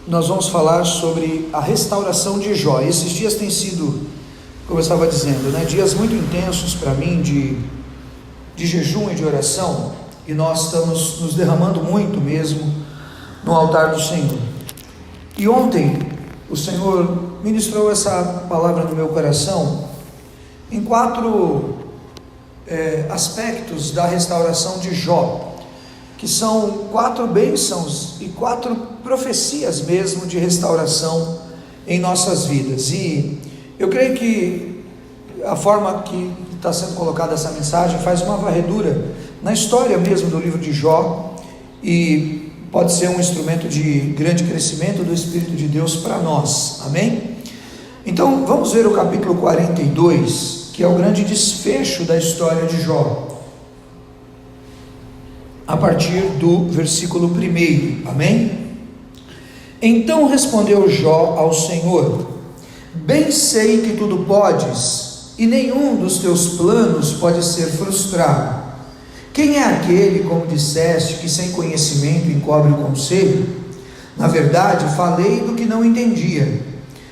nós vamos falar sobre a restauração de Jó. Esses dias têm sido, como eu estava dizendo, dias muito intensos para mim de jejum e de oração, e nós estamos nos derramando muito mesmo no altar do Senhor. E ontem o Senhor ministrou essa palavra no meu coração em 4 aspectos da restauração de Jó, que são 4 bênçãos e 4 profecias mesmo de restauração em nossas vidas. E eu creio que a forma que está sendo colocada essa mensagem faz uma varredura na história mesmo do livro de Jó, e pode ser um instrumento de grande crescimento do Espírito de Deus para nós, amém? Então vamos ver o capítulo 42, que é o grande desfecho da história de Jó, a partir do versículo 1, amém? Então respondeu Jó ao Senhor: bem sei que tudo podes, e nenhum dos teus planos pode ser frustrado. Quem é aquele, como disseste, que sem conhecimento encobre o conselho? Na verdade, falei do que não entendia,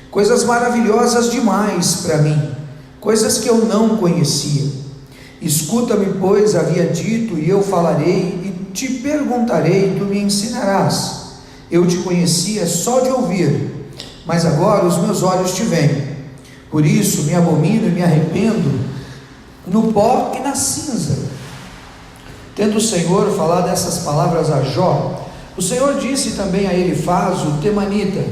coisas maravilhosas demais para mim, coisas que eu não conhecia. Escuta-me, pois, havia dito, e eu falarei, e te perguntarei, e tu me ensinarás. Eu te conhecia só de ouvir, mas agora os meus olhos te veem. Por isso me abomino e me arrependo no pó e na cinza. Tendo o Senhor falado essas palavras a Jó, o Senhor disse também a Elifaz, o temanita: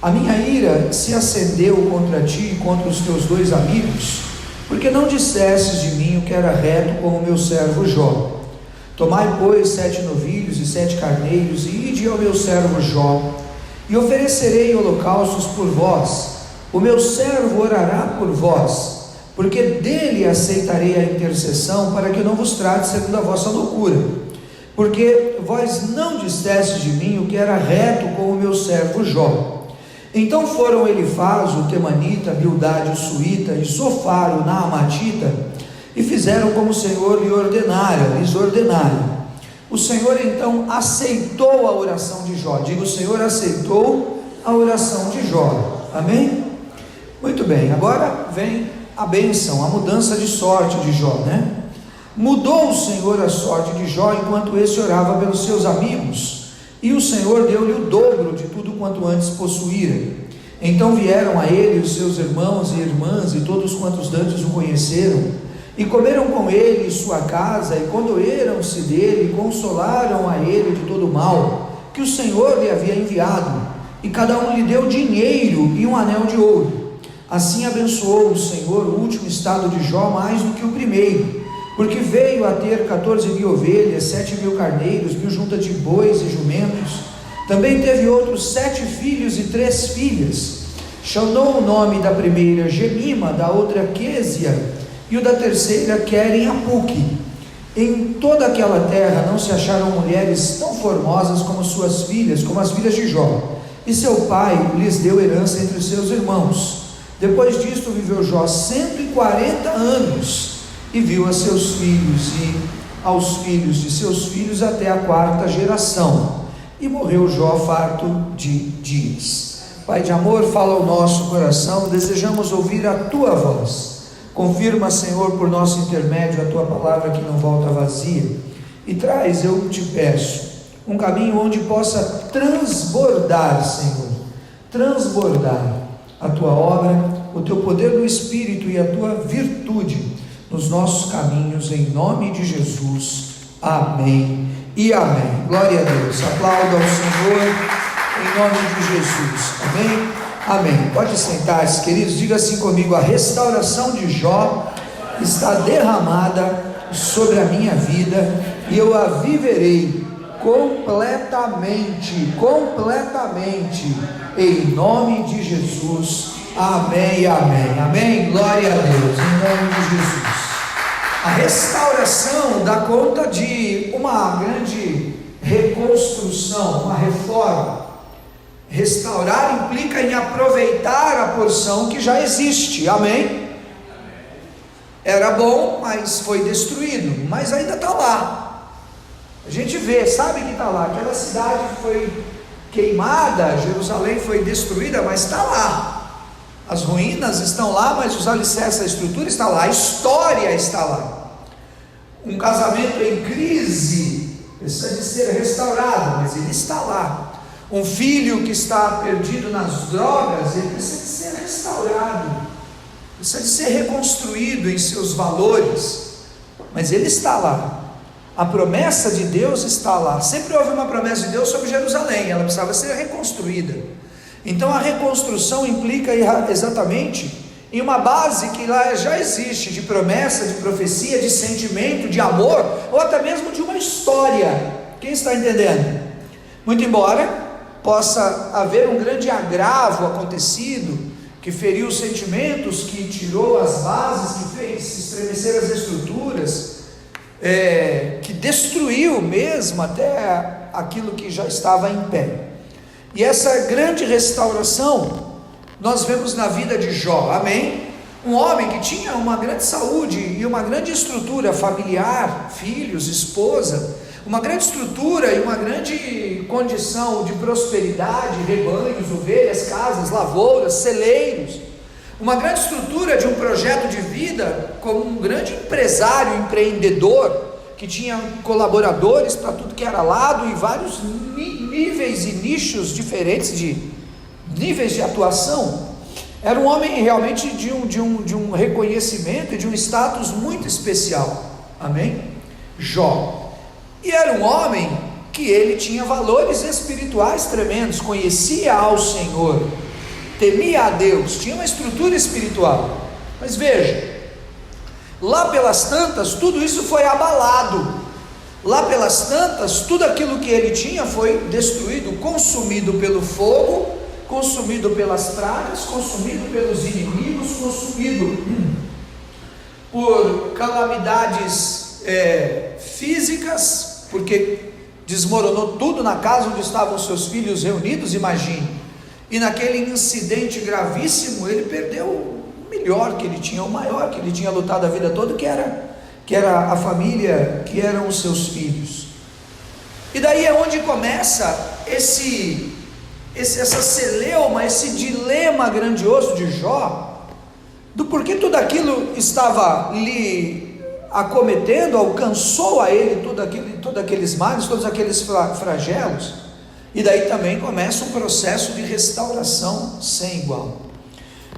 a minha ira se acendeu contra ti e contra os teus 2 amigos, porque não dissestes de mim o que era reto como o meu servo Jó. Tomai, pois, 7 novilhos e 7 carneiros, e ide ao meu servo Jó, e oferecerei holocaustos por vós. O meu servo orará por vós, porque dele aceitarei a intercessão, para que não vos trate segundo a vossa loucura. Porque vós não dissestes de mim o que era reto com o meu servo Jó. Então foram Elifaz, o temanita, Bildade, o suíta, e Zofar, o naamatita, e fizeram como o Senhor lhes ordenara. O Senhor então aceitou a oração de Jó. Diga: o Senhor aceitou a oração de Jó, amém? Muito bem, agora vem a bênção, a mudança de sorte de Jó, Mudou o Senhor a sorte de Jó, enquanto esse orava pelos seus amigos, e o Senhor deu-lhe o dobro de tudo quanto antes possuíra. Então vieram a ele os seus irmãos e irmãs, e todos quantos dantes o conheceram, e comeram com ele em sua casa, e condoeram-se dele, e consolaram a ele de todo o mal que o Senhor lhe havia enviado, e cada um lhe deu dinheiro e um anel de ouro. Assim abençoou o Senhor o último estado de Jó mais do que o primeiro, porque veio a ter 14.000 ovelhas, 7.000 carneiros, 1.000 juntas de bois e jumentos. Também teve outros 7 filhos e 3 filhas. Chamou o nome da primeira Gemima, da outra Quésia, e o da terceira Queren Apuque. Em toda aquela terra não se acharam mulheres tão formosas como suas filhas, como as filhas de Jó, e seu pai lhes deu herança entre os seus irmãos. Depois disto viveu Jó 140 anos, e viu a seus filhos e aos filhos de seus filhos até a 4ª geração, e morreu Jó farto de dias. Pai de amor, fala ao nosso coração, desejamos ouvir a Tua voz. Confirma, Senhor, por nosso intermédio a Tua palavra que não volta vazia, e traz, eu te peço, um caminho onde possa transbordar, Senhor, transbordar a Tua obra, o Teu poder do Espírito e a Tua virtude nos nossos caminhos, em nome de Jesus, amém e amém. Glória a Deus, aplauda ao Senhor, em nome de Jesus, amém, amém. Pode sentar-se, queridos, diga assim comigo: a restauração de Jó está derramada sobre a minha vida, e eu a viverei completamente, em nome de Jesus, amém, amém, amém, glória a Deus, em nome de Jesus. A restauração dá conta de uma grande reconstrução, uma reforma. Restaurar implica em aproveitar a porção que já existe, amém? Era bom, mas foi destruído, mas ainda está lá. A gente vê, sabe que está lá. Aquela cidade foi queimada, Jerusalém foi destruída, mas está lá. As ruínas estão lá, mas os alicerces, a estrutura está lá, a história está lá. Um casamento em crise precisa de ser restaurado, mas ele está lá. Um filho que está perdido nas drogas, ele precisa de ser restaurado, precisa de ser reconstruído em seus valores, mas ele está lá. A promessa de Deus está lá. Sempre houve uma promessa de Deus sobre Jerusalém, ela precisava ser reconstruída. Então a reconstrução implica exatamente em uma base que lá já existe, de promessa, de profecia, de sentimento, de amor, ou até mesmo de uma história. Quem está entendendo? Muito embora possa haver um grande agravo acontecido, que feriu os sentimentos, que tirou as bases, que fez estremecer as estruturas, que destruiu mesmo até aquilo que já estava em pé. E essa grande restauração nós vemos na vida de Jó, amém? Um homem que tinha uma grande saúde e uma grande estrutura familiar, filhos, esposa, uma grande estrutura e uma grande condição de prosperidade, rebanhos, ovelhas, casas, lavouras, celeiros, uma grande estrutura de um projeto de vida, como um grande empresário, empreendedor, que tinha colaboradores para tudo que era lado e vários níveis e nichos diferentes de níveis de atuação. Era um homem realmente de um reconhecimento e de um status muito especial, amém? Jó. E era um homem que ele tinha valores espirituais tremendos, conhecia ao Senhor, temia a Deus, tinha uma estrutura espiritual. Mas veja, lá pelas tantas, tudo isso foi abalado. Lá pelas tantas, tudo aquilo que ele tinha foi destruído, consumido pelo fogo, consumido pelas pragas, consumido pelos inimigos, consumido por calamidades físicas, porque desmoronou tudo na casa onde estavam seus filhos reunidos, imagine. E naquele incidente gravíssimo, ele perdeu o melhor que ele tinha, o maior que ele tinha lutado a vida toda, que era a família, que eram os seus filhos. E daí é onde começa essa celeuma, esse dilema grandioso de Jó, do porquê tudo aquilo estava lhe acometendo, alcançou a ele todos aqueles males, todos aqueles flagelos. E daí também começa um processo de restauração sem igual.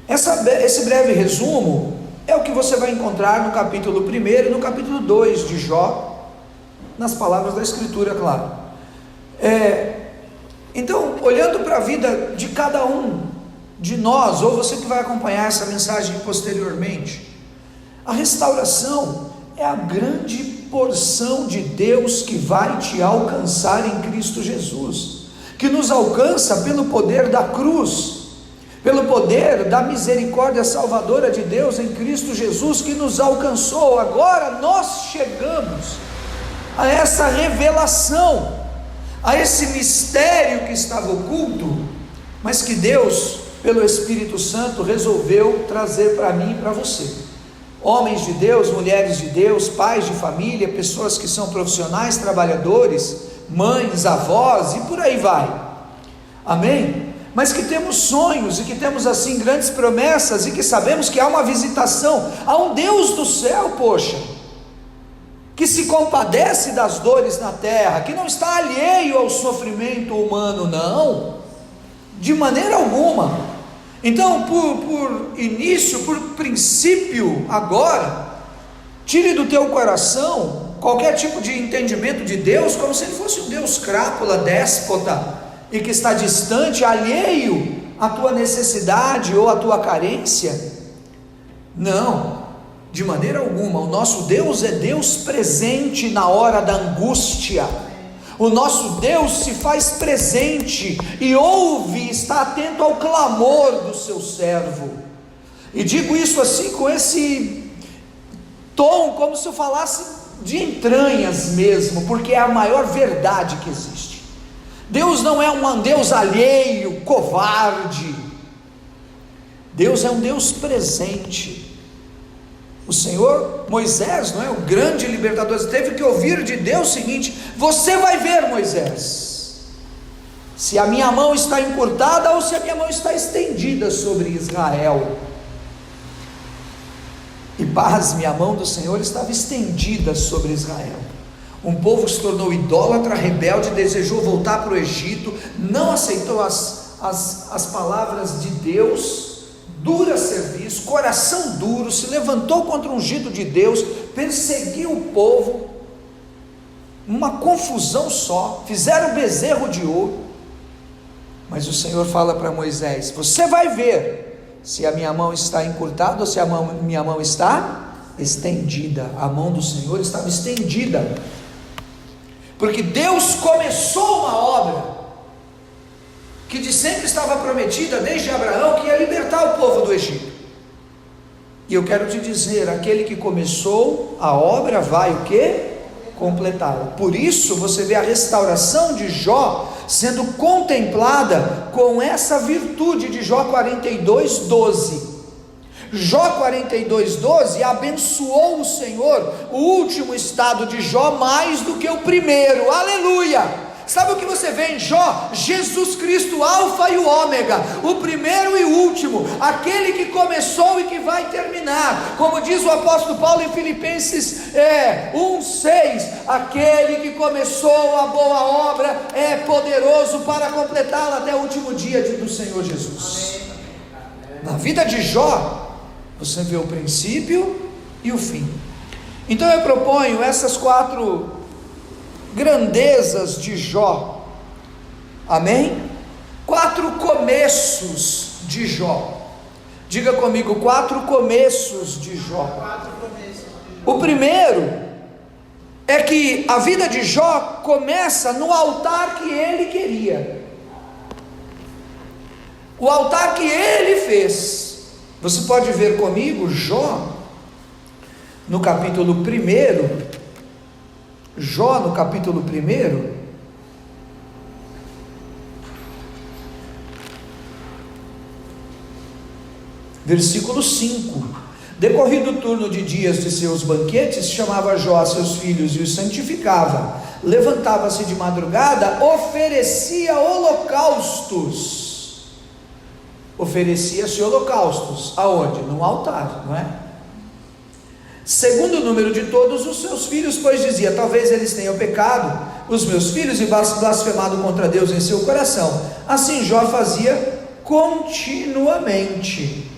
Esse breve resumo é o que você vai encontrar no capítulo 1 e no capítulo 2 de Jó, nas palavras da Escritura, claro. Então, olhando para a vida de cada um de nós, ou você que vai acompanhar essa mensagem posteriormente, a restauração é a grande porção de Deus que vai te alcançar em Cristo Jesus, que nos alcança pelo poder da cruz, pelo poder da misericórdia salvadora de Deus em Cristo Jesus, que nos alcançou. Agora nós chegamos a essa revelação, a esse mistério que estava oculto, mas que Deus, pelo Espírito Santo, resolveu trazer para mim e para você. Homens de Deus, mulheres de Deus, pais de família, pessoas que são profissionais, trabalhadores, mães, avós e por aí vai, amém? Mas que temos sonhos e que temos assim grandes promessas e que sabemos que há uma visitação, há um Deus do céu, poxa, que se compadece das dores na terra, que não está alheio ao sofrimento humano, não, de maneira alguma. Então, por início, por princípio, agora, tire do teu coração qualquer tipo de entendimento de Deus, como se ele fosse um Deus crápula, déspota, e que está distante, alheio à tua necessidade ou à tua carência. Não, de maneira alguma. O nosso Deus é Deus presente na hora da angústia. O nosso Deus se faz presente e ouve, está atento ao clamor do seu servo. E digo isso assim com esse tom, como se eu falasse de entranhas mesmo, porque é a maior verdade que existe. Deus não é um Deus alheio, covarde. Deus é um Deus presente. O Senhor, Moisés, não é, o grande libertador, teve que ouvir de Deus o seguinte: você vai ver, Moisés, se a minha mão está encurtada ou se a minha mão está estendida sobre Israel. E pasme, a mão do Senhor estava estendida sobre Israel. Um povo que se tornou idólatra, rebelde, desejou voltar para o Egito, não aceitou as palavras de Deus, dura serviço, coração duro, se levantou contra o ungido de Deus, perseguiu o povo, uma confusão só, fizeram bezerro de ouro. Mas o Senhor fala para Moisés: você vai ver se a minha mão está encurtada ou se minha mão está estendida. A mão do Senhor estava estendida, porque Deus começou uma obra que de sempre estava prometida desde Abraão, que ia libertar o povo do Egito. E eu quero te dizer, aquele que começou a obra vai o quê? Completá-la. Por isso você vê a restauração de Jó sendo contemplada com essa virtude de Jó 42:12. Jó 42:12 abençoou o Senhor o último estado de Jó mais do que o primeiro. Aleluia! Sabe o que você vê em Jó? Jesus Cristo, alfa e o ômega, o primeiro e o último, aquele que começou e que vai terminar. Como diz o apóstolo Paulo em Filipenses 1:6, aquele que começou a boa obra é poderoso para completá-la até o último dia do Senhor Jesus. Na vida de Jó, você vê o princípio e o fim. Então eu proponho essas 4 grandezas de Jó, amém? 4 começos de Jó. Diga comigo, 4 começos de Jó. O primeiro é que a vida de Jó começa no altar que ele queria, o altar que ele fez. Você pode ver comigo Jó no capítulo 1. Jó no capítulo 1, versículo 5: decorrido o turno de dias de seus banquetes, chamava Jó a seus filhos e os santificava, levantava-se de madrugada, oferecia holocaustos. Oferecia-se holocaustos, aonde? No altar, não é? Segundo o número de todos os seus filhos, pois dizia: talvez eles tenham pecado, os meus filhos, e blasfemado contra Deus em seu coração. Assim Jó fazia continuamente.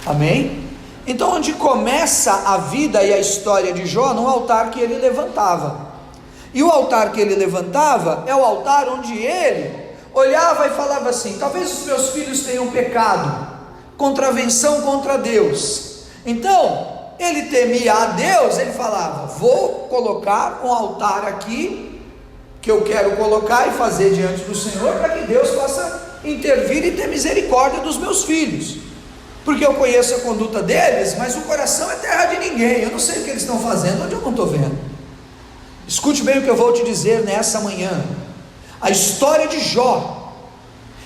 Amém? Então, onde começa a vida e a história de Jó? No altar que ele levantava. E o altar que ele levantava é o altar onde ele olhava e falava assim: talvez os meus filhos tenham pecado, contravenção contra Deus. Então, ele temia a Deus, ele falava: vou colocar um altar aqui, que eu quero colocar e fazer diante do Senhor, para que Deus possa intervir e ter misericórdia dos meus filhos, porque eu conheço a conduta deles, mas o coração é terra de ninguém, eu não sei o que eles estão fazendo, onde eu não estou vendo. Escute bem o que eu vou te dizer nessa manhã. A história de Jó,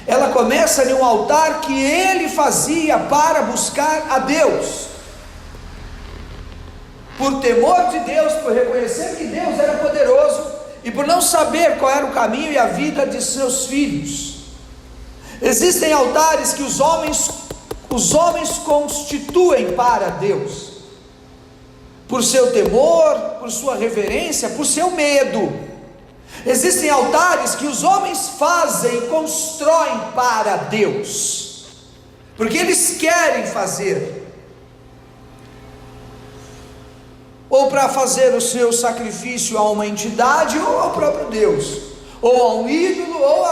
ela começa em um altar que ele fazia para buscar a Deus, por temor de Deus, por reconhecer que Deus era poderoso, e por não saber qual era o caminho e a vida de seus filhos. Existem altares que os homens constituem para Deus, por seu temor, por sua reverência, por seu medo. Existem altares que os homens fazem e constroem para Deus, porque eles querem fazer, ou para fazer o seu sacrifício a uma entidade, ou ao próprio Deus, ou a um ídolo, ou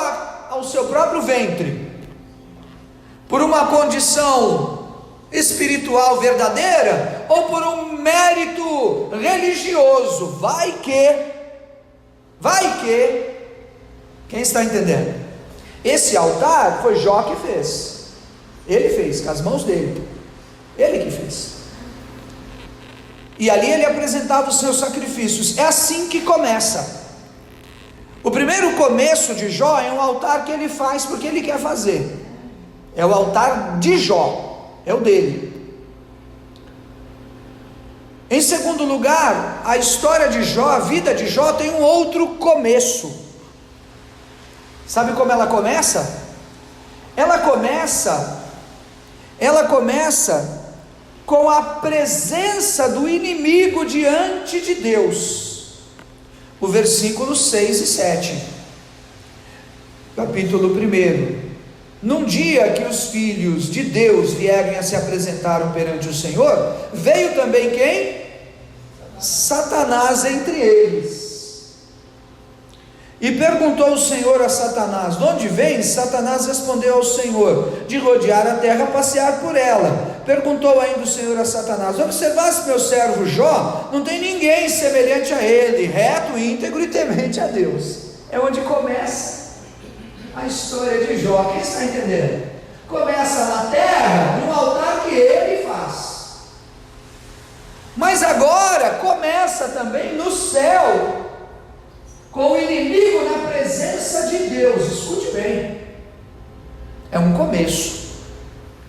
ao seu próprio ventre, por uma condição espiritual verdadeira, ou por um mérito religioso. Vai que, quem está entendendo? Esse altar foi Jó que fez, ele fez com as mãos dele, ele que fez. E ali ele apresentava os seus sacrifícios. É assim que começa. O primeiro começo de Jó é um altar que ele faz porque ele quer fazer. É o altar de Jó, é o dele. Em segundo lugar, a história de Jó, a vida de Jó tem um outro começo. Sabe como ela começa? Ela começa com a presença do inimigo diante de Deus. O versículo 6 e 7, capítulo 1. Num dia que os filhos de Deus vierem a se apresentar perante o Senhor, veio também quem? Satanás entre eles. E perguntou o Senhor a Satanás: de onde vens? Satanás respondeu ao Senhor: de rodear a terra, passear por ela. Perguntou ainda o Senhor a Satanás: observaste meu servo Jó? Não tem ninguém semelhante a ele, reto, íntegro e temente a Deus. É onde começa a história de Jó. Quem está entendendo? Começa na terra, no altar que ele faz, mas agora começa também no céu, com o inimigo na presença de Deus. Escute bem, é um começo.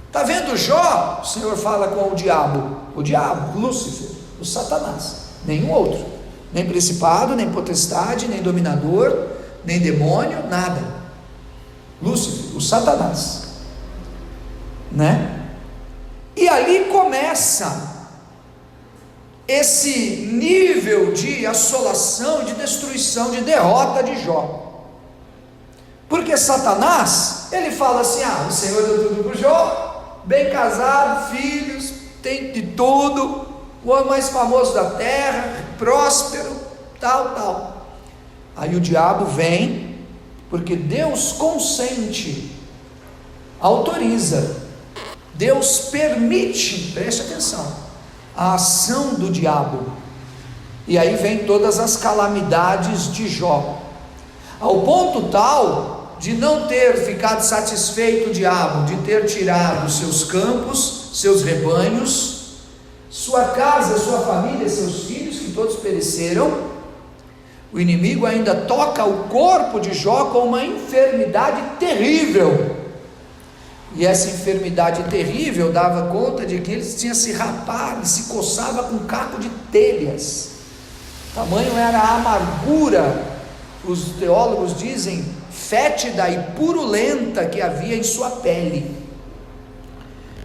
Está vendo Jó? O Senhor fala com o diabo, Lúcifer, o Satanás, nenhum outro, nem principado, nem potestade, nem dominador, nem demônio, nada. Lúcifer, o Satanás, né? E ali começa esse nível de assolação, de destruição, de derrota de Jó. Porque Satanás, ele fala assim: o Senhor deu tudo para Jó, bem casado, filhos, tem de tudo, o homem mais famoso da terra, próspero, tal. Aí o diabo vem, porque Deus consente, autoriza, Deus permite, preste atenção, a ação do diabo, e aí vem todas as calamidades de Jó, ao ponto tal de não ter ficado satisfeito o diabo, de ter tirado seus campos, seus rebanhos, sua casa, sua família, seus filhos, que todos pereceram. O inimigo ainda toca o corpo de Jó com uma enfermidade terrível, e essa enfermidade terrível dava conta de que ele tinha se rapado e se coçava com caco de telhas. Tamanho era a amargura, os teólogos dizem, fétida e purulenta que havia em sua pele.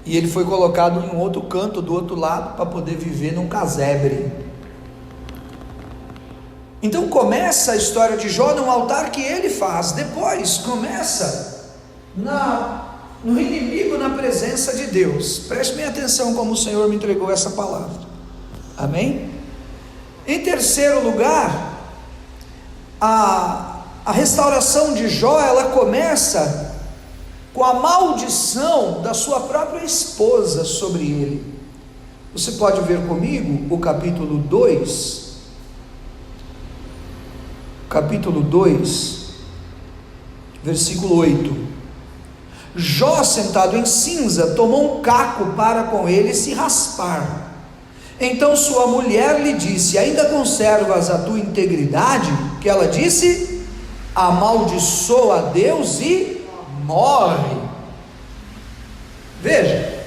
E ele foi colocado em um outro canto, do outro lado, para poder viver num casebre. Então começa a história de Jó num altar que ele faz. Depois começa no inimigo na presença de Deus. Preste bem atenção como o Senhor me entregou essa palavra. Amém? Em terceiro lugar, a restauração de Jó, ela começa com a maldição da sua própria esposa sobre ele. Você pode ver comigo o capítulo 2, versículo 8. Jó, sentado em cinza, tomou um caco para com ele se raspar. Então sua mulher lhe disse: ainda conservas a tua integridade? Que ela disse: amaldiçoa a Deus e morre. Veja,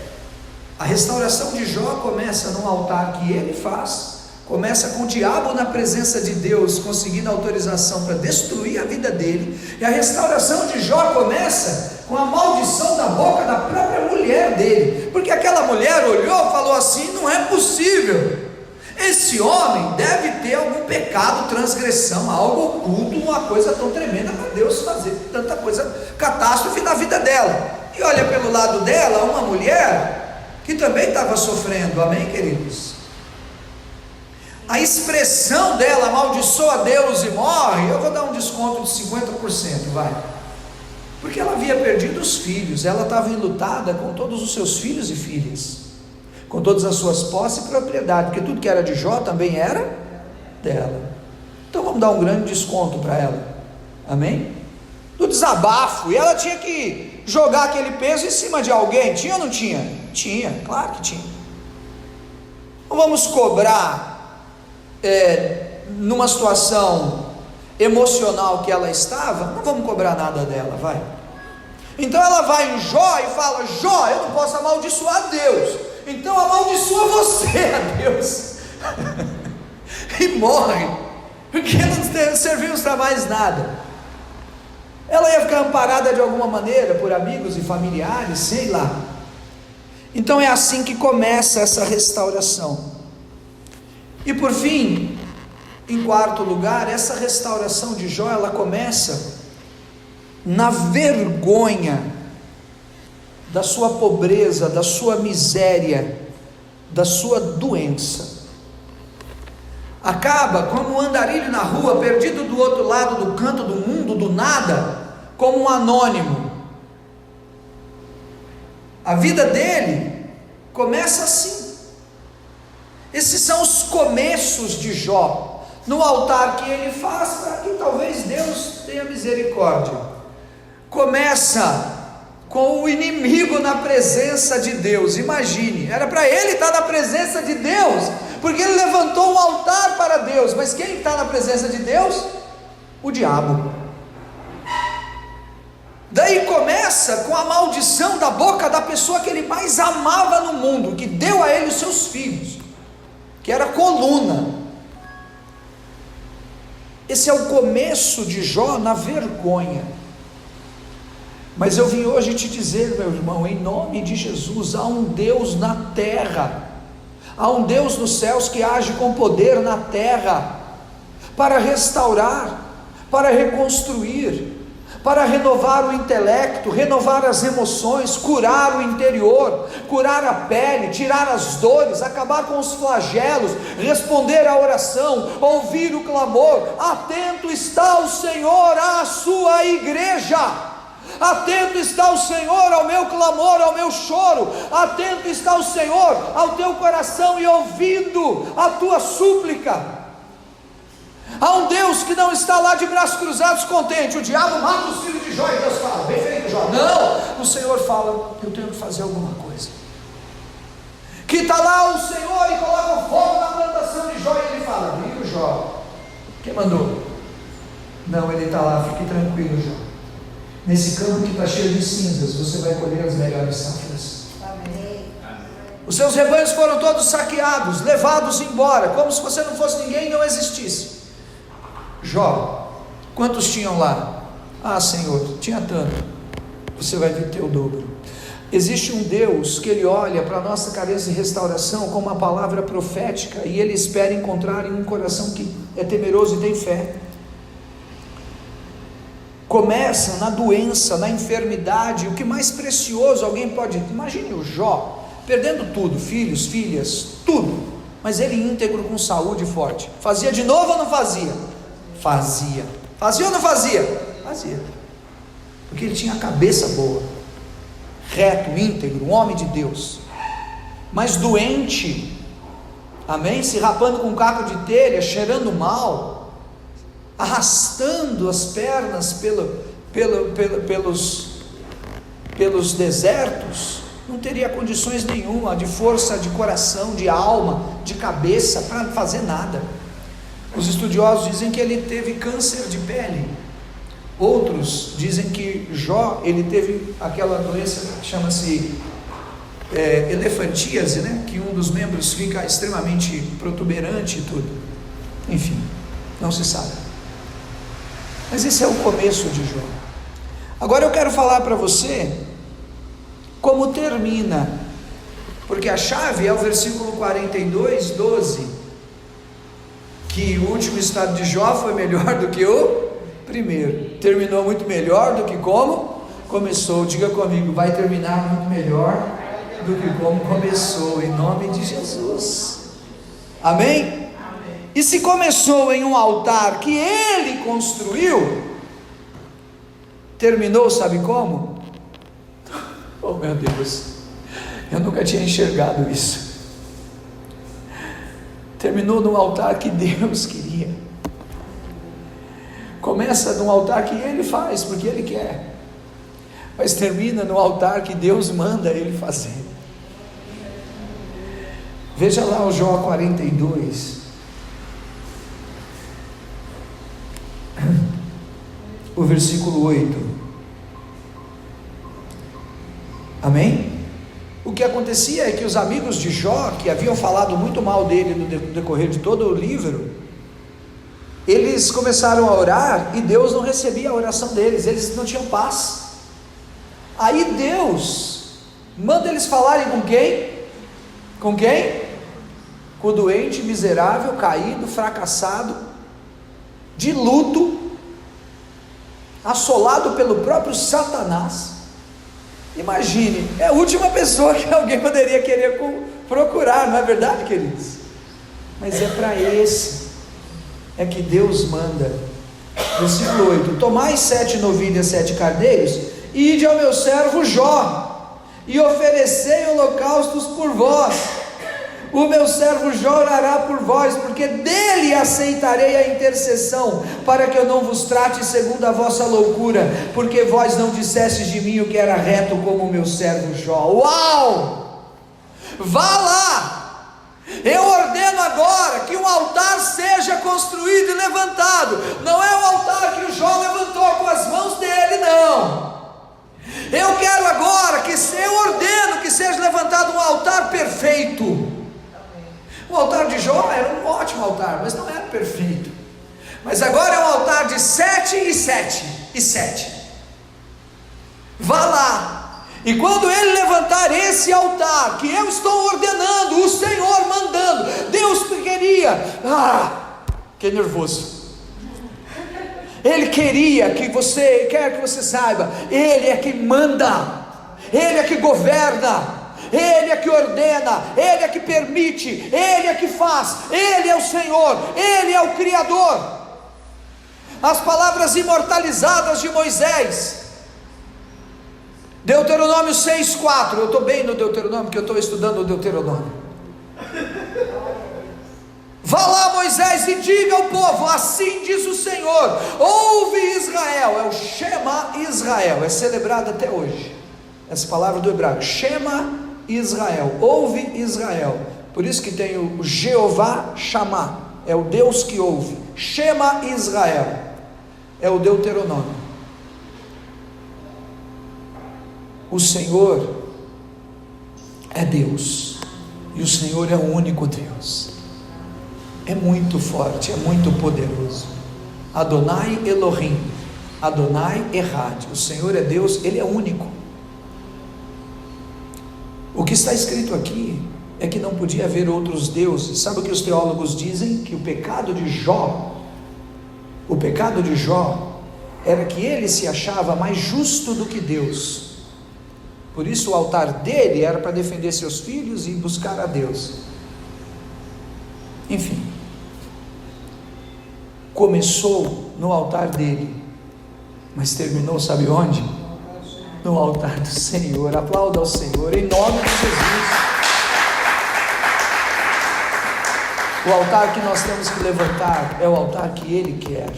a restauração de Jó começa num altar que ele faz, começa com o diabo na presença de Deus, conseguindo autorização para destruir a vida dele, e a restauração de Jó começa com a maldição da boca da própria mulher dele, porque aquela mulher olhou e falou assim: não é possível, esse homem deve ter algum pecado, transgressão, algo oculto, uma coisa tão tremenda para Deus fazer tanta coisa, catástrofe na vida dela. E olha pelo lado dela, uma mulher que também estava sofrendo. Amém, queridos? A expressão dela, amaldiçoa a Deus e morre, eu vou dar um desconto de 50%, vai, porque ela havia perdido os filhos, ela estava enlutada com todos os seus filhos e filhas, com todas as suas posses e propriedade, porque tudo que era de Jó também era dela. Então vamos dar um grande desconto para ela, amém? Do desabafo, e ela tinha que jogar aquele peso em cima de alguém, tinha ou não tinha? Tinha, claro que tinha. Não vamos cobrar numa situação emocional que ela estava, não vamos cobrar nada dela, vai. Então ela vai em Jó e fala: Jó, eu não posso amaldiçoar a Deus, então amaldiçoa você a Deus e morre, porque não servimos para mais nada. Ela ia ficar amparada de alguma maneira por amigos e familiares, sei lá. Então é assim que começa essa restauração. E por fim, em quarto lugar, essa restauração de Jó, ela começa na vergonha da sua pobreza, da sua miséria, da sua doença. Acaba como um andarilho na rua, perdido do outro lado do canto do mundo, do nada, como um anônimo. A vida dele começa assim. Esses são os começos de Jó, no altar que ele faz para que talvez Deus tenha misericórdia. Começa com o inimigo na presença de Deus. Imagine, era para ele estar na presença de Deus, porque ele levantou um altar para Deus. Mas quem está na presença de Deus? O diabo. Daí começa com a maldição da boca da pessoa que ele mais amava no mundo, que deu a ele os seus filhos, que era a coluna. Esse é o começo de Jó na vergonha. Mas eu vim hoje te dizer, meu irmão, em nome de Jesus, há um Deus na terra, há um Deus nos céus que age com poder na terra, para restaurar, para reconstruir, para renovar o intelecto, renovar as emoções, curar o interior, curar a pele, tirar as dores, acabar com os flagelos, responder à oração, ouvir o clamor. Atento está o Senhor à sua igreja. Atento está o Senhor ao meu clamor, ao meu choro. Atento está o Senhor ao teu coração e ouvindo a tua súplica. Há um Deus que não está lá de braços cruzados contente. O diabo mata os filhos de Jó e Deus fala: bem feito, Jó. Não, o Senhor fala: eu tenho que fazer alguma coisa. Que está lá o Senhor e coloca o fogo na plantação de Jó e ele fala: viu, Jó? Quem mandou? Não, ele está lá, fique tranquilo, Jó. Nesse campo que está cheio de cinzas, você vai colher as melhores safras. Amém. Os seus rebanhos foram todos saqueados, levados embora, como se você não fosse ninguém e não existisse. Jó, quantos tinham lá? Ah, Senhor, tinha tanto. Você vai ver teu dobro. Existe um Deus que Ele olha para a nossa carência e restauração com uma palavra profética, e Ele espera encontrar em um coração que é temeroso e tem fé. Começa na doença, na enfermidade. O que mais precioso alguém pode... Imagine o Jó, perdendo tudo, filhos, filhas, tudo, mas ele íntegro, com saúde forte. Fazia de novo ou não fazia? Fazia. Fazia ou não fazia? Fazia. Porque ele tinha a cabeça boa, reto, íntegro, um homem de Deus. Mas doente, amém? Se rapando com um caco de telha, cheirando mal, arrastando as pernas pelos desertos, não teria condições nenhuma de força, de coração, de alma, de cabeça para fazer nada. Os estudiosos dizem que ele teve câncer de pele. Outros dizem que Jó, ele teve aquela doença que chama-se elefantíase, né? Que um dos membros fica extremamente protuberante e tudo. Enfim, não se sabe. Mas esse é o começo de Jó. Agora eu quero falar para você como termina, porque a chave é o versículo 42, 12, que o último estado de Jó foi melhor do que o primeiro, terminou muito melhor do que como começou. Diga comigo: vai terminar muito melhor do que como começou, em nome de Jesus. Amém? E se começou em um altar que ele construiu, terminou, sabe como? Oh meu Deus, eu nunca tinha enxergado isso. Terminou num altar que Deus queria. Começa num altar que ele faz porque ele quer, mas termina no altar que Deus manda ele fazer. Veja lá o Jó 42. O versículo 8. Amém? O que acontecia é que os amigos de Jó, que haviam falado muito mal dele no decorrer de todo o livro, eles começaram a orar e Deus não recebia a oração deles, eles não tinham paz. Aí Deus manda eles falarem com quem? Com quem? Com o doente, miserável, caído, fracassado, de luto, assolado pelo próprio Satanás. Imagine, é a última pessoa que alguém poderia querer procurar, não é verdade, queridos? Mas é para esse é que Deus manda. Versículo 8: tomai 7 novilhas, 7 cardeiros, e ide ao meu servo Jó, e oferecei holocaustos por vós. O meu servo Jó orará por vós, porque dele aceitarei a intercessão, para que eu não vos trate segundo a vossa loucura, porque vós não dissestes de mim o que era reto, como o meu servo Jó. Uau! Vá lá! Eu ordeno agora que um altar seja construído e levantado. Não é o altar que o Jó levantou com as mãos dele, não. Eu quero agora eu ordeno que seja levantado um altar perfeito. O altar de Jó era um ótimo altar, mas não era perfeito. Mas agora é um altar de 7 e 7 e 7. Vá lá. E quando ele levantar esse altar, que eu estou ordenando, o Senhor mandando, Deus queria, que nervoso, Ele quer que você saiba, Ele é que manda, Ele é que governa, Ele é que ordena, Ele é que permite, Ele é que faz, Ele é o Senhor, Ele é o Criador. As palavras imortalizadas de Moisés, Deuteronômio 6,4, eu estou bem no Deuteronômio, porque eu estou estudando o Deuteronômio. Vá lá, Moisés, e diga ao povo, assim diz o Senhor, ouve Israel, é o Shema Israel, é celebrado até hoje, essa palavra do hebraico, Shema Israel, ouve Israel, por isso que tem o Jeová Shammah, é o Deus que ouve, Shema Israel, é o Deuteronômio. O Senhor é Deus, e o Senhor é o único Deus, é muito forte, é muito poderoso. Adonai Elohim, Adonai Errad, o Senhor é Deus, Ele é único. O que está escrito aqui é que não podia haver outros deuses. Sabe o que os teólogos dizem? Que o pecado de Jó era que ele se achava mais justo do que Deus. Por isso o altar dele era para defender seus filhos e buscar a Deus. Enfim, começou no altar dele, mas terminou, sabe onde? No altar do Senhor. Aplauda ao Senhor, em nome de Jesus. O altar que nós temos que levantar é o altar que Ele quer.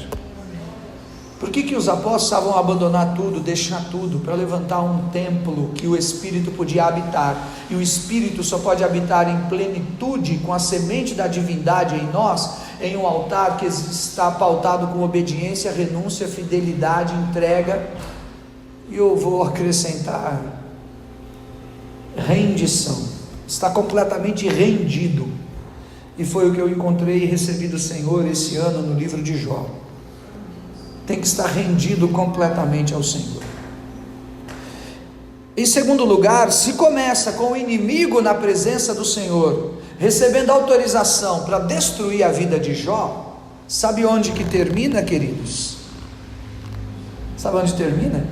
Por que os apóstolos estavam a abandonar tudo, deixar tudo, para levantar um templo que o Espírito podia habitar? E o Espírito só pode habitar em plenitude, com a semente da divindade em nós, em um altar que está pautado com obediência, renúncia, fidelidade, entrega, e eu vou acrescentar, rendição. Está completamente rendido, e foi o que eu encontrei e recebi do Senhor esse ano no livro de Jó. Tem que estar rendido completamente ao Senhor. Em segundo lugar, se começa com o inimigo na presença do Senhor, recebendo autorização para destruir a vida de Jó, sabe onde que termina, queridos? Sabe onde termina?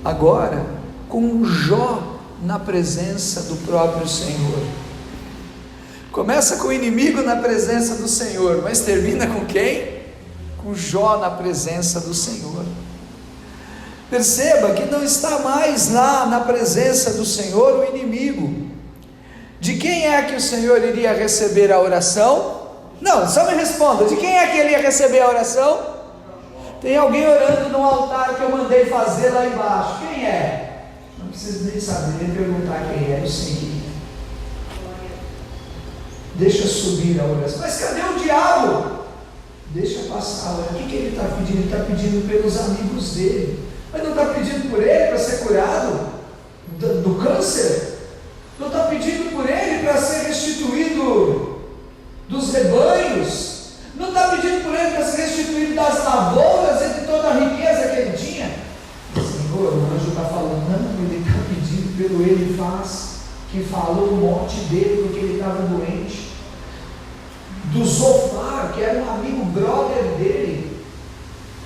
Agora, com Jó na presença do próprio Senhor. Começa com o inimigo na presença do Senhor, mas termina com quem? Com Jó na presença do Senhor. Perceba que não está mais lá na presença do Senhor o inimigo. De quem é que o Senhor iria receber a oração? Não, só me responda, de quem é que ele ia receber a oração? Tem alguém orando no altar que eu mandei fazer lá embaixo. Quem é? Não precisa nem saber, nem perguntar quem é, eu sei quem é. Deixa subir a oração. Mas cadê o diabo? Deixa passar. O que ele está pedindo? Ele está pedindo pelos amigos dele. Mas não está pedindo por ele para ser curado do câncer? Não está pedindo por ele para ser restituído dos rebanhos? Não está pedindo por está falando, não, ele está pedindo pelo Elifaz, que falou o mote dele porque ele estava doente, do Zofar, que era um amigo brother dele,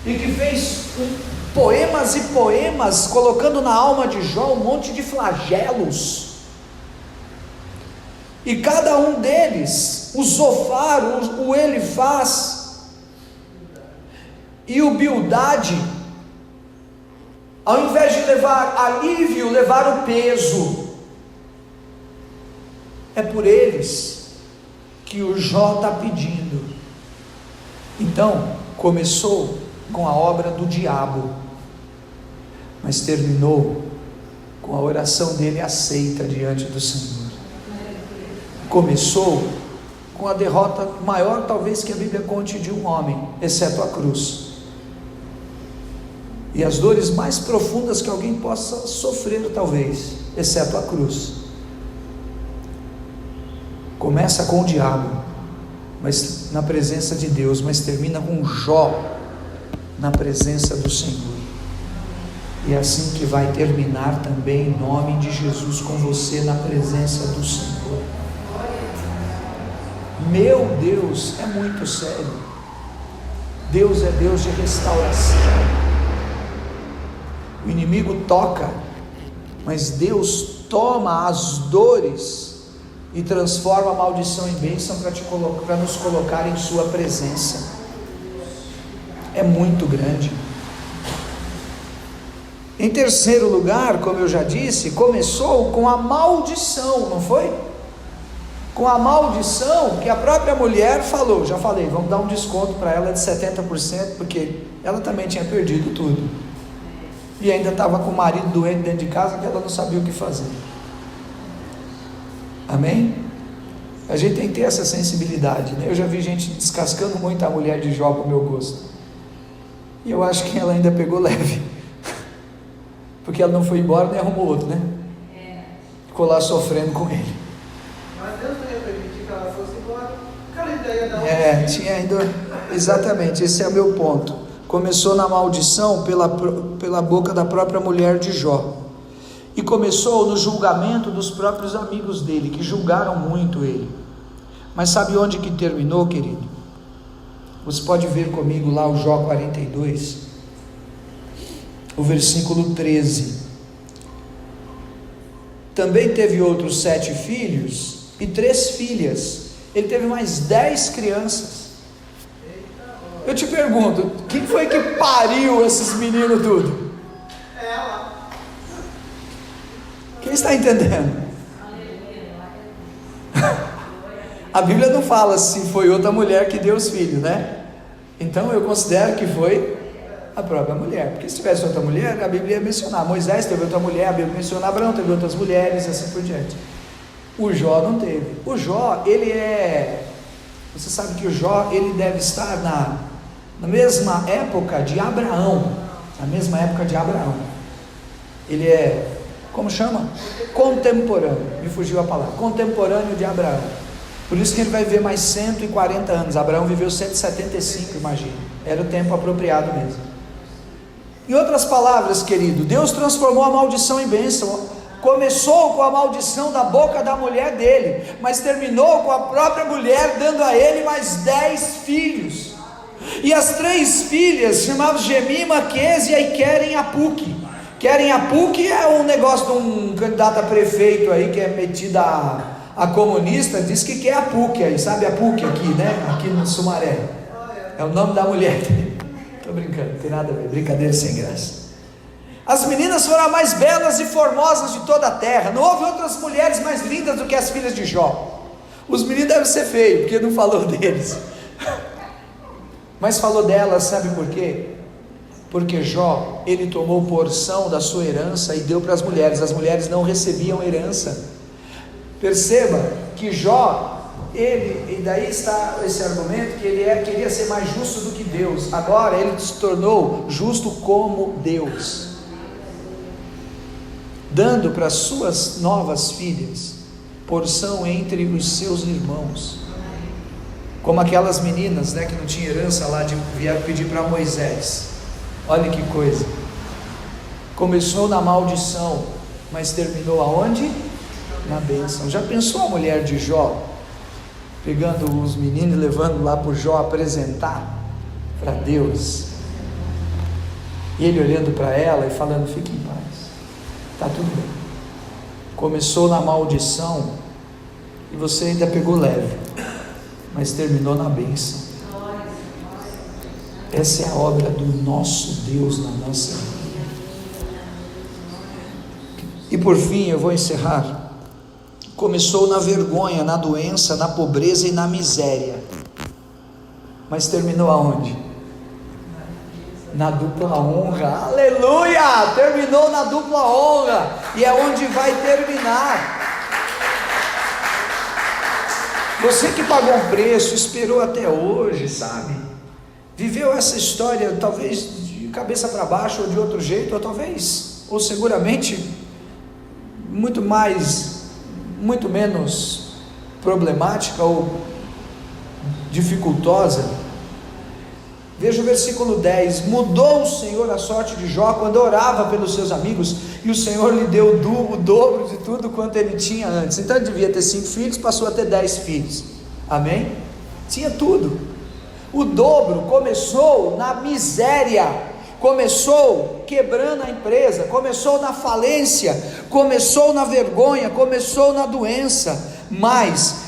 e que fez poemas e poemas, colocando na alma de Jó um monte de flagelos, e cada um deles, o Zofar, o Elifaz e o Bildade, ao invés de levar alívio, levaram o peso. É por eles que o Jó está pedindo. Então, começou com a obra do diabo, mas terminou com a oração dele aceita diante do Senhor. Começou com a derrota maior, talvez, que a Bíblia conte de um homem, exceto a cruz, e as dores mais profundas que alguém possa sofrer, talvez, exceto a cruz. Começa com o diabo, mas na presença de Deus, mas termina com Jó na presença do Senhor. E é assim que vai terminar também, em nome de Jesus, com você na presença do Senhor. Meu Deus, é muito sério. Deus é Deus de restauração. O inimigo toca, mas Deus toma as dores e transforma a maldição em bênção para nos colocar em sua presença. É muito grande. Em terceiro lugar, como eu já disse, começou com a maldição, não foi? Com a maldição que a própria mulher falou. Já falei, vamos dar um desconto para ela de 70%, porque ela também tinha perdido tudo, e ainda estava com o marido doente dentro de casa, que ela não sabia o que fazer. Amém? A gente tem que ter essa sensibilidade, né? Eu já vi gente descascando muito a mulher de Jó para o meu gosto, e eu acho que ela ainda pegou leve, porque ela não foi embora nem arrumou outro, né? Ficou lá sofrendo com ele. Mas Deus não ia permitir que ela fosse embora. Aquela ideia da tinha ainda. Exatamente, esse é o meu ponto. Começou na maldição pela boca da própria mulher de Jó, e começou no julgamento dos próprios amigos dele, que julgaram muito ele. Mas sabe onde que terminou, querido? Você pode ver comigo lá o Jó 42, o versículo 13. Também teve outros 7 filhos e 3 filhas. Ele teve mais 10 crianças. Eu te pergunto, quem foi que pariu esses meninos tudo? ela. Quem está entendendo? A Bíblia não fala se foi outra mulher que deu os filhos, né? Então eu considero que foi a própria mulher, porque se tivesse outra mulher, a Bíblia ia mencionar. Moisés teve outra mulher, a Bíblia menciona Abraão, teve outras mulheres, assim por diante. O Jó não teve. O Jó, você sabe que o Jó, ele deve estar na mesma época de Abraão, na mesma época de Abraão. Ele é, como chama? Contemporâneo, me fugiu a palavra, contemporâneo de Abraão. Por isso que ele vai viver mais 140 anos. Abraão viveu 175, imagina. Era o tempo apropriado mesmo. Em outras palavras, querido, Deus transformou a maldição em bênção. Começou com a maldição da boca da mulher dele, mas terminou com a própria mulher dando a ele mais 10 filhos. E as 3 filhas chamavam Gemima, Quésia e Queren Apuque. Queren Apuque é um negócio de um candidato a prefeito aí, que é metido a comunista, diz que quer a PUC aí, sabe a PUC aqui, né? Aqui no Sumaré. É o nome da mulher dele. Estou brincando, não tem nada a ver, brincadeira sem graça. As meninas foram as mais belas e formosas de toda a terra. Não houve outras mulheres mais lindas do que as filhas de Jó. Os meninos devem ser feios, porque não falou deles. Mas falou delas, sabe por quê? Porque Jó, ele tomou porção da sua herança e deu para as mulheres não recebiam herança. Perceba que Jó, e daí está esse argumento, que ele queria ser mais justo do que Deus. Agora ele se tornou justo como Deus, dando para suas novas filhas porção entre os seus irmãos, como aquelas meninas, né, que não tinham herança lá, vieram pedir para Moisés. Olha que coisa, Começou na maldição, mas terminou aonde? Na bênção. Já pensou a mulher de Jó, pegando os meninos e levando lá para o Jó apresentar para Deus, e ele olhando para ela e falando: fique em paz, está tudo bem. Começou na maldição e você ainda pegou leve, mas terminou na bênção. Essa é a obra do nosso Deus na nossa vida. E por fim, eu vou encerrar. Começou na vergonha, na doença, na pobreza e na miséria, mas terminou aonde? Na dupla honra. Aleluia! Terminou na dupla honra, e é onde vai terminar. Você que pagou um preço, esperou até hoje, sabe? Viveu essa história talvez de cabeça para baixo, ou de outro jeito, ou talvez, ou seguramente muito menos problemática ou dificultosa. Veja o versículo 10: mudou o Senhor a sorte de Jó quando orava pelos seus amigos, e o Senhor lhe deu o dobro de tudo quanto ele tinha antes. Então ele devia ter 5 filhos, passou a ter 10 filhos, amém? Tinha tudo. O dobro começou na miséria, começou quebrando a empresa, começou na falência, começou na vergonha, começou na doença, mas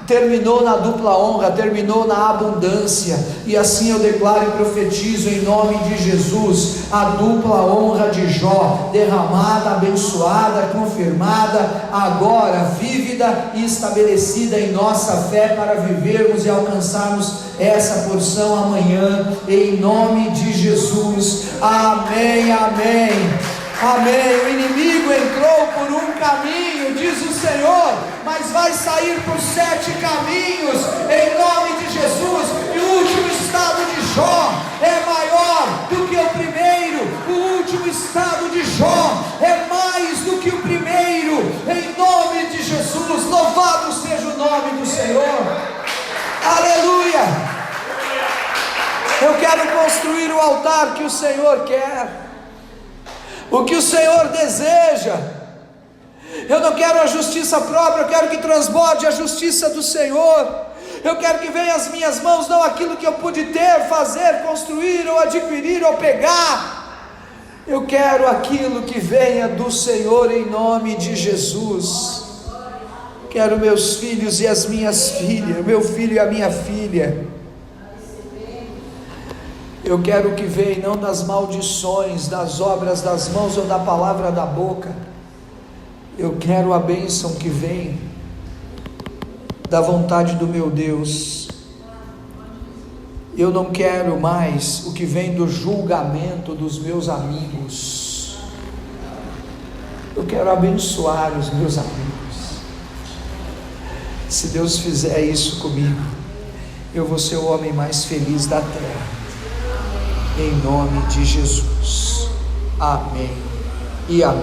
terminou na dupla honra, terminou na abundância. E assim eu declaro e profetizo em nome de Jesus, a dupla honra de Jó, derramada, abençoada, confirmada, agora vívida e estabelecida em nossa fé, para vivermos e alcançarmos essa porção amanhã, em nome de Jesus. Amém, amém, amém. O inimigo entrou por um caminho, diz o Senhor, mas vai sair por 7 caminhos, em nome de Jesus. E o último estado de Jó é maior do que o primeiro. O último estado de Jó é mais do que o primeiro, em nome de Jesus. Louvado seja o nome do Senhor. Aleluia. Eu quero construir o altar que o Senhor quer, o que o Senhor deseja. Eu não quero a justiça própria, eu quero que transborde a justiça do Senhor. Eu quero que venha às minhas mãos não aquilo que eu pude ter, fazer, construir ou adquirir ou pegar. Eu quero aquilo que venha do Senhor, em nome de Jesus. Quero meus filhos e as minhas filhas, meu filho e a minha filha. Eu quero o que vem não das maldições, das obras das mãos ou da palavra da boca. Eu quero a bênção que vem da vontade do meu Deus. Eu não quero mais o que vem do julgamento dos meus amigos. Eu quero abençoar os meus amigos. Se Deus fizer isso comigo, eu vou ser o homem mais feliz da terra, em nome de Jesus. Amém e amém.